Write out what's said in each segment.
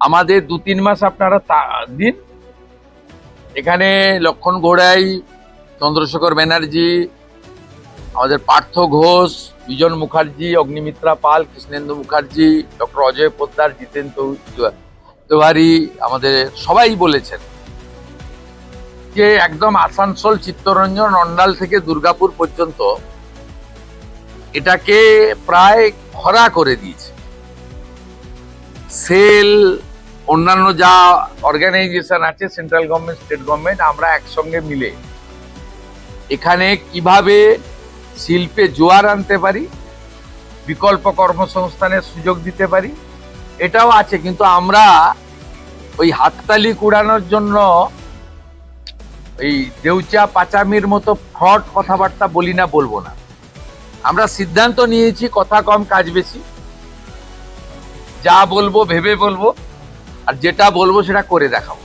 আমাদের 2-3 মাস আপনারা দিন। এখানে লক্ষণ ঘোড়াই, চন্দ্রশেখর ব্যানার্জি, আমাদের পার্থ ঘোষ, বিজন মুখার্জি, অগ্নিমিত্রা পাল, কৃষ্ণেন্দু মুখার্জি, ডক্টর অজয় পোদ্দার, জিতেন তিওয়ারি, আমাদের সবাই বলেছেন যে একদম আসানসোল, চিত্তরঞ্জন, অন্ডাল থেকে দুর্গাপুর পর্যন্ত এটাকে প্রায় খরা করে দিয়েছে। সেল, অন্যান্য যা অর্গানাইজেশন আছে, সেন্ট্রাল গভর্নমেন্ট, স্টেট গভর্নমেন্ট, আমরা একসঙ্গে মিলে এখানে কিভাবে শিল্পে জোয়ার আনতে পারি, বিকল্প কর্মসংস্থানের সুযোগ দিতে পারি, এটাও আছে। কিন্তু আমরা ওই হাততালি কুড়ানোর জন্য এই দেউচা পাচামির মতো ফ্রড কথাবার্তা বলি না, বলবো না। আমরা সিদ্ধান্ত নিয়েছি কথা কম কাজ বেশি। যা বলবো ভেবে বলবো, আর যেটা বলবো সেটা করে দেখাবো।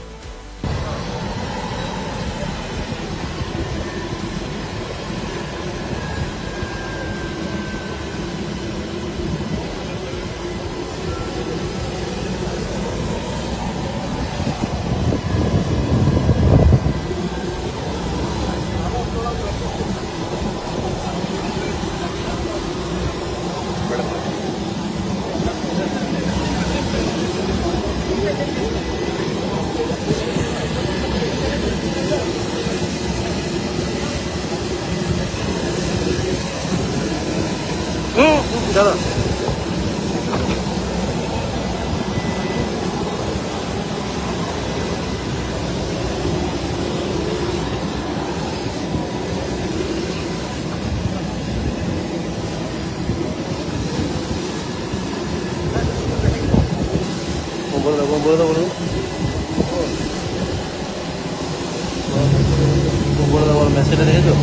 দাদা বলে দাও মেসেজটা দেখেছো?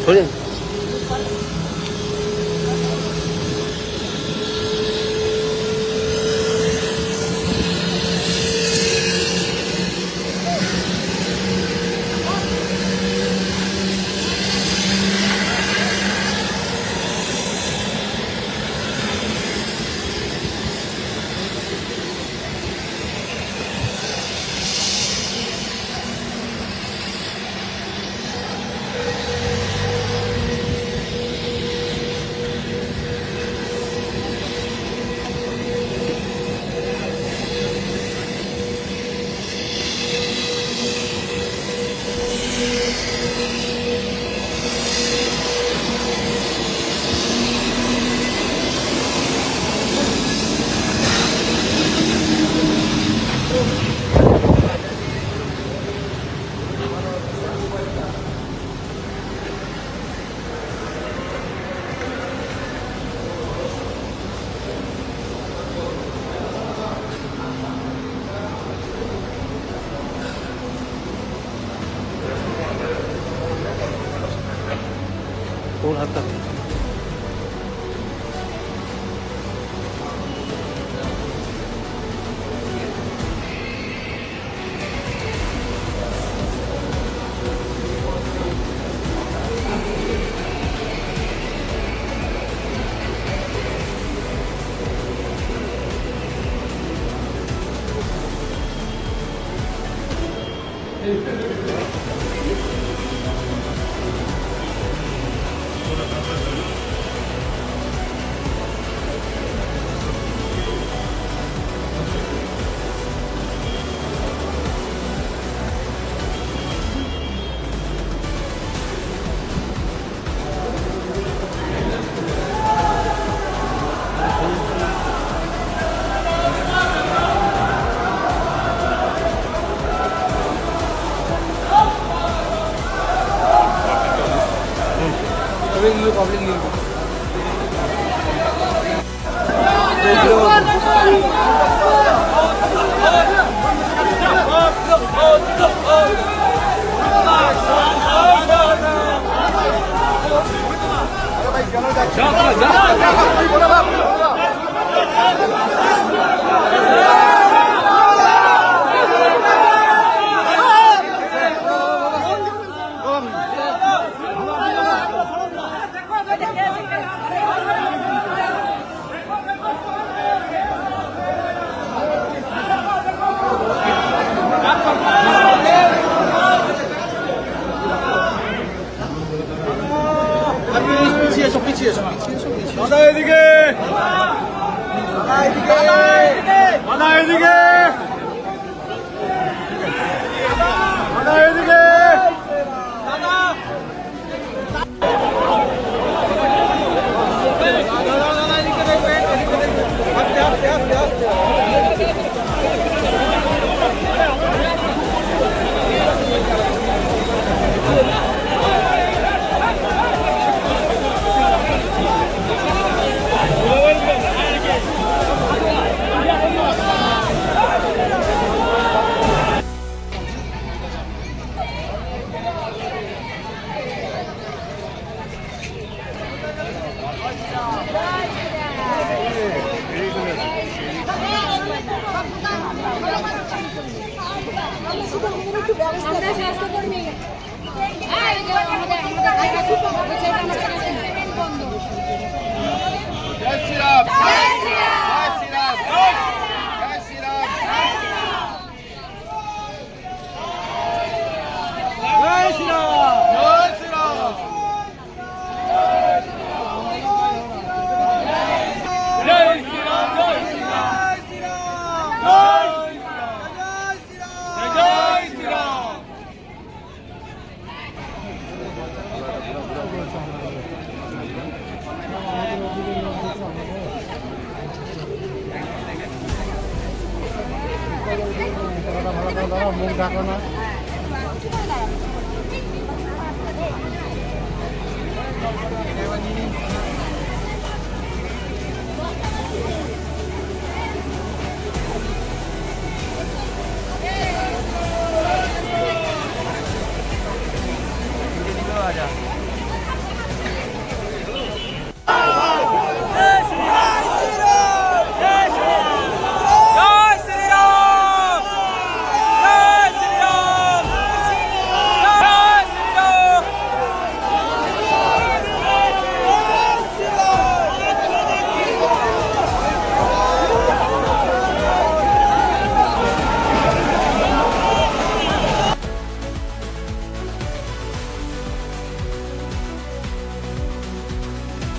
সরি ওর হাতটা দাদা এদিকে, দাদা এদিকে, দাদা এদিকে, দাদা এদিকে, দাদা এদিকে দেখবেন, আস্তে আস্তে আস্তে আস্তে। আমরা স্বাস্থ্যকর্মী আমাদের কাছে সেটা আমার কাছে বন্ধ। জয় শ্রীরাম, জয় শ্রীরাম, জয় শ্রীরাম, জয় শ্রীরাম, জয় শ্রীরাম। মুখ ঢাকো না।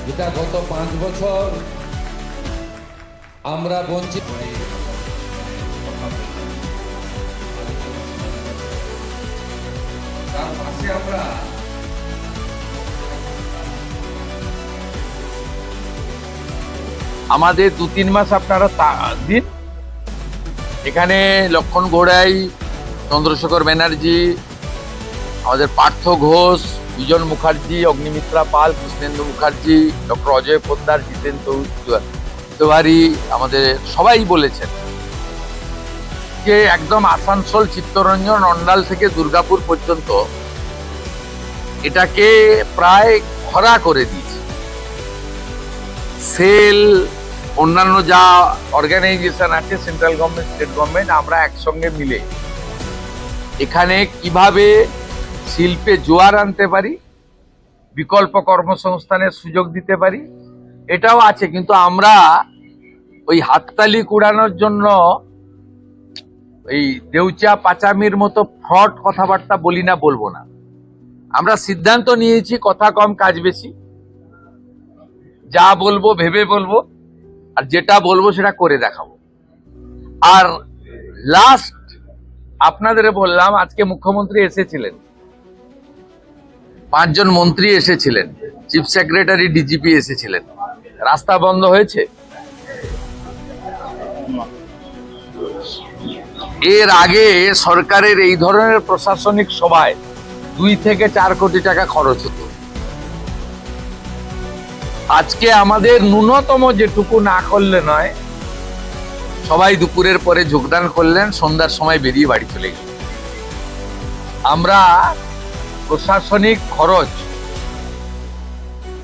যেটা গত 5 বছর আমরা বঞ্চিত তার পাশে আমরা আমাদের 2-3 মাস আপনারা দিন। এখানে লক্ষণ ঘোড়াই, চন্দ্রশেখর ব্যানার্জি, আমাদের পার্থ ঘোষ, বিজন মুখার্জি, অগ্নিমিত্রা পাল, কৃষ্ণেন্দু মুখার্জি, ডক্টর অজয় পোদ্দার, জিতেন তিওয়ারি, আমাদের সবাই বলেছেন যে একদম আসানসোল, চিত্তরঞ্জন, অন্ডাল থেকে দুর্গাপুর পর্যন্ত এটাকে প্রায় খরা করে দিয়েছে। সেল, অন্যান্য যা অর্গানাইজেশন আছে, সেন্ট্রাল গভর্নমেন্ট, স্টেট গভর্নমেন্ট, আমরা একসঙ্গে মিলে এখানে কিভাবে শিল্পে জোয়ার আনতে পারি, বিকল্প কর্মসংস্থানের সুযোগ দিতে পারি, এটাও আছে। কিন্তু আমরা ওই হাততালি কুড়ানোর জন্য এই দেউচা পাচামির মতো ফ্রড কথাবার্তা বলি না, বলবো না। আমরা সিদ্ধান্ত নিয়েছি কথা কম কাজ বেশি, যা বলবো ভেবে বলবো, আর যেটা বলবো সেটা করে দেখাবো। আর লাস্ট আপনাদের বললাম, আজকে মুখ্যমন্ত্রী এসেছিলেন, 5 জন মন্ত্রী এসেছিলেন, চিফ সেক্রেটারি, ডিজিপি এসেছিলেন। রাস্তা বন্ধ হয়েছে? এর আগে সরকারের এই ধরনের প্রশাসনিক সভায় 2 থেকে 4 কোটি টাকা খরচ হতো। আজকে আমাদের ন্যূনতম যেটুকু না করলে নয়, সবাই দুপুরের পরে যোগদান করলেন, সন্ধ্যার সময় বেরিয়ে বাড়ি চলে গেল। আমরা প্রশাসনিক খরচ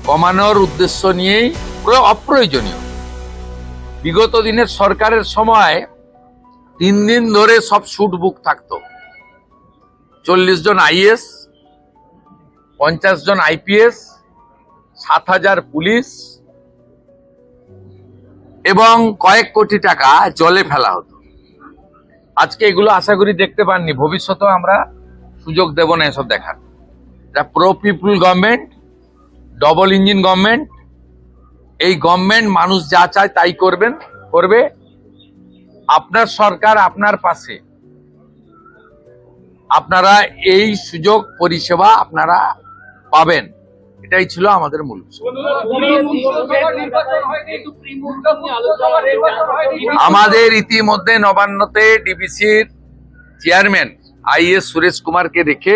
কমানোর উদ্দেশ্য নিয়েই অপ্রয়োজনীয় বিগত দিনের সরকারের সময় 3 দিন ধরে সব শুট বুক থাকতো। 40 জন আইএস, 50 জন আইপিএস, 7,000 পুলিশ এবং কয়েক কোটি টাকা জলে ফেলা হতো। আজকে এগুলো আশা করি দেখতে পাননি, ভবিষ্যতেও আমরা সুযোগ দেব না এসব দেখার। প্রো পিপুল গভর্নমেন্ট, ডবল ইঞ্জিন গভর্নমেন্ট। এই গভর্নমেন্ট মানুষ যা চায় তাই করবে। আপনার সরকার আপনার পাশে, আপনারা এই সুযোগ পরিষেবা আপনারা পাবেন, এটাই ছিল আমাদের মূল বিষয়। আমাদের ইতিমধ্যে নবান্নতে ডিবিসির চেয়ারম্যান আইএস সুরেশ কুমারকে রেখে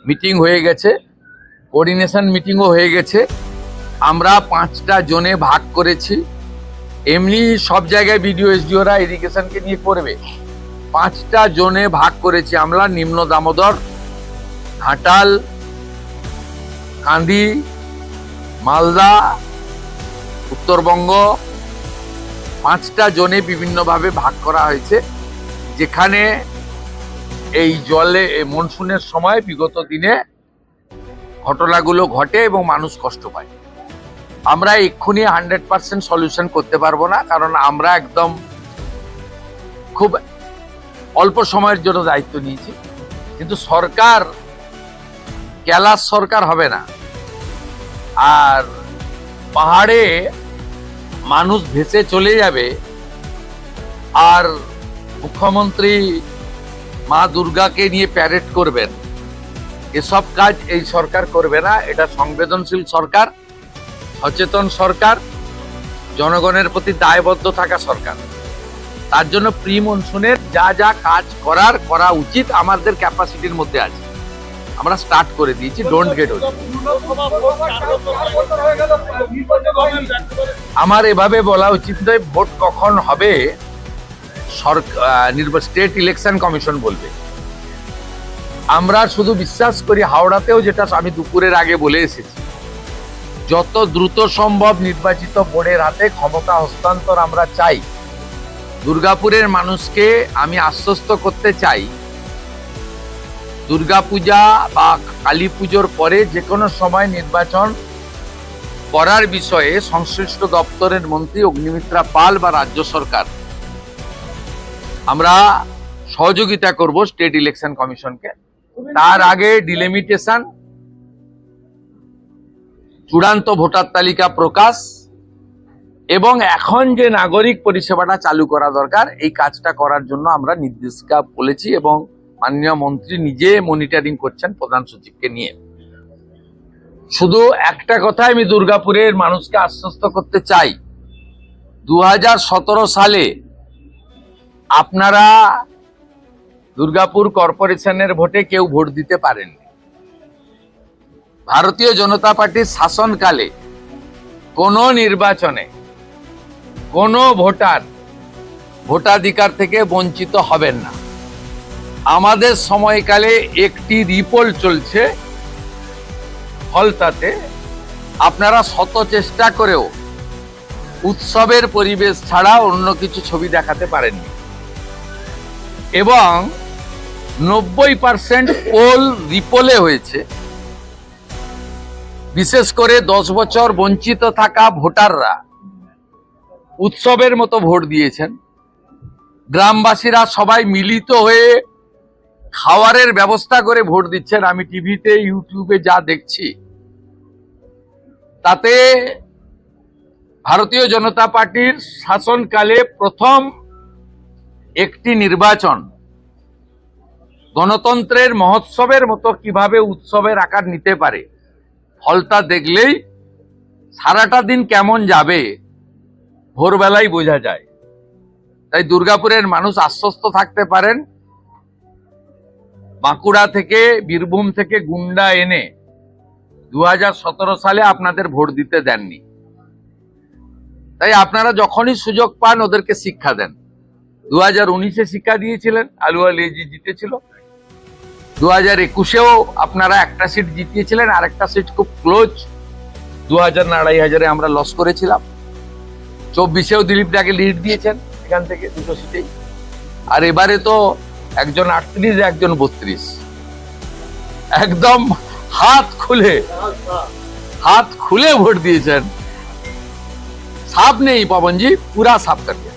মিটিং হয়ে গেছে, কোঅর্ডিনেশন মিটিংও হয়ে গেছে। আমরা 5টা জোনে ভাগ করেছি। এমনি সব জায়গায় বিডিও এসডিওরা ইরিগেশনকে নিয়ে করবে। 5টা জোনে ভাগ করেছি আমরা, নিম্ন দামোদর, ঘাটাল, কান্দি, মালদা, উত্তরবঙ্গ, 5টা জোনে বিভিন্নভাবে ভাগ করা হয়েছে, যেখানে এই জলে মনসুনের সময় বিগত দিনে ঘটনাগুলো ঘটে এবং মানুষ কষ্ট পায়। আমরা এক্ষুনি 100% সলিউশন করতে পারবো না, কারণ আমরা একদম খুব অল্প সময়ের জন্য দায়িত্ব নিয়েছি। কিন্তু সরকার ক্যালাস সরকার হবে না, আর পাহাড়ে মানুষ ভেসে চলে যাবে আর মুখ্যমন্ত্রী মা দুর্গাকে নিয়ে প্যারেড করবেন, এসব কাজ এই সরকার করবে না। এটা সংবেদনশীল সরকার, সচেতন সরকার, জনগণের প্রতি দায়বদ্ধ থাকা সরকার। তার জন্য প্রি মনসুনের যা কাজ করা উচিত আমাদের ক্যাপাসিটির মধ্যে আছে, আমরা স্টার্ট করে দিয়েছি। Don't get over. আমার এভাবে বলা উচিত নয়, ভোট কখন হবে স্টেট ইলেকশন কমিশন বলবে। আমরা শুধু বিশ্বাস করি, হাওড়াতেও যেটা আমি দুপুরের আগে বলে এসেছি, যত দ্রুত সম্ভব নির্বাচিত বোর্ডের হাতে ক্ষমতা হস্তান্তর আমরা চাই। দুর্গাপুরের মানুষকে আমি আশ্বস্ত করতে চাই, দুর্গাপূজা বা কালী পুজোর পরে যে কোনো সময় নির্বাচন করার বিষয়ে সংশ্লিষ্ট দপ্তরের মন্ত্রী অগ্নিমিত্রা পাল বা রাজ্য সরকার, আমরা সহযোগিতা করব স্টেট ইলেকশন কমিশনকে। তার আগে ডিলিমিটেশন, চূড়ান্ত ভোটার তালিকা প্রকাশ এবং এখন যে নাগরিক পরিষেবাটা চালু করা দরকার, এই কাজটা করার জন্য আমরা নির্দেশিকা বলেছি এবং মাননীয় মন্ত্রী নিজে মনিটরিং করছেন প্রধান সচিবকে নিয়ে। শুধু একটা কথা আমি দুর্গাপুরের মানুষকে আশ্বস্ত করতে চাই, 2017 সালে আপনারা দুর্গাপুর কর্পোরেশনের ভোটে কেউ ভোট দিতে পারেননি। ভারতীয় জনতা পার্টির শাসনকালে কোনো নির্বাচনে কোনো ভোটার ভোটাধিকার থেকে বঞ্চিত হবেন না। আমাদের সময়কালে একটি রিপোল চলছে ফলতাতে, আপনারা শত চেষ্টা করেও উৎসবের পরিবেশ ছাড়া অন্য কিছু ছবি দেখাতে পারেননি এবং 90% পোল রিপোলে হয়েছে। বিশেষ করে 10 বছর বঞ্চিত থাকা ভোটাররা উৎসবের মতো ভোট দিয়েছেন। গ্রামবাসীরা সবাই মিলিত হয়ে খাওয়ারের ব্যবস্থা করে ভোট দিচ্ছেন। আমি টিভিতে, ইউটিউবে যা দেখছি, তাতে ভারতীয় জনতা পার্টির শাসনকালে প্রথম একটি নির্বাচন গণতন্ত্রের মহোৎসবের মতো কিভাবে উৎসবের আকার নিতে পারে, ফলটা দেখলেই সারাটা দিন কেমন যাবে ভোরবেলায় বোঝা যায়। তাই দুর্গাপুরের মানুষ আশ্বস্ত থাকতে পারেন, বাঁকুড়া থেকে, বীরভূম থেকে গুন্ডা এনে 2017 সালে আপনাদের ভোট দিতে দেননি। তাই আপনারা যখনই সুযোগ পান ওদেরকে শিক্ষা দেন। 2019-এ শিক্ষা দিয়েছিলেন, আলুয়া লেজি জিতেছিল। 2021-এও আপনারা একটা সিট জিতিয়েছিলেন, আর একটা সিট খুব ক্লোজ, 2000 না 2500-এ আমরা লস করেছিলাম। 24-এও দিলীপ দাকে লিড দিয়েছেন এখান থেকে 2 সিটেই। আর এবারে তো একজন 38, একজন 32, একদম হাত খুলে ভোট দিয়েছেন। साफ नहीं पवन जी, पूरा साफ कर दिया।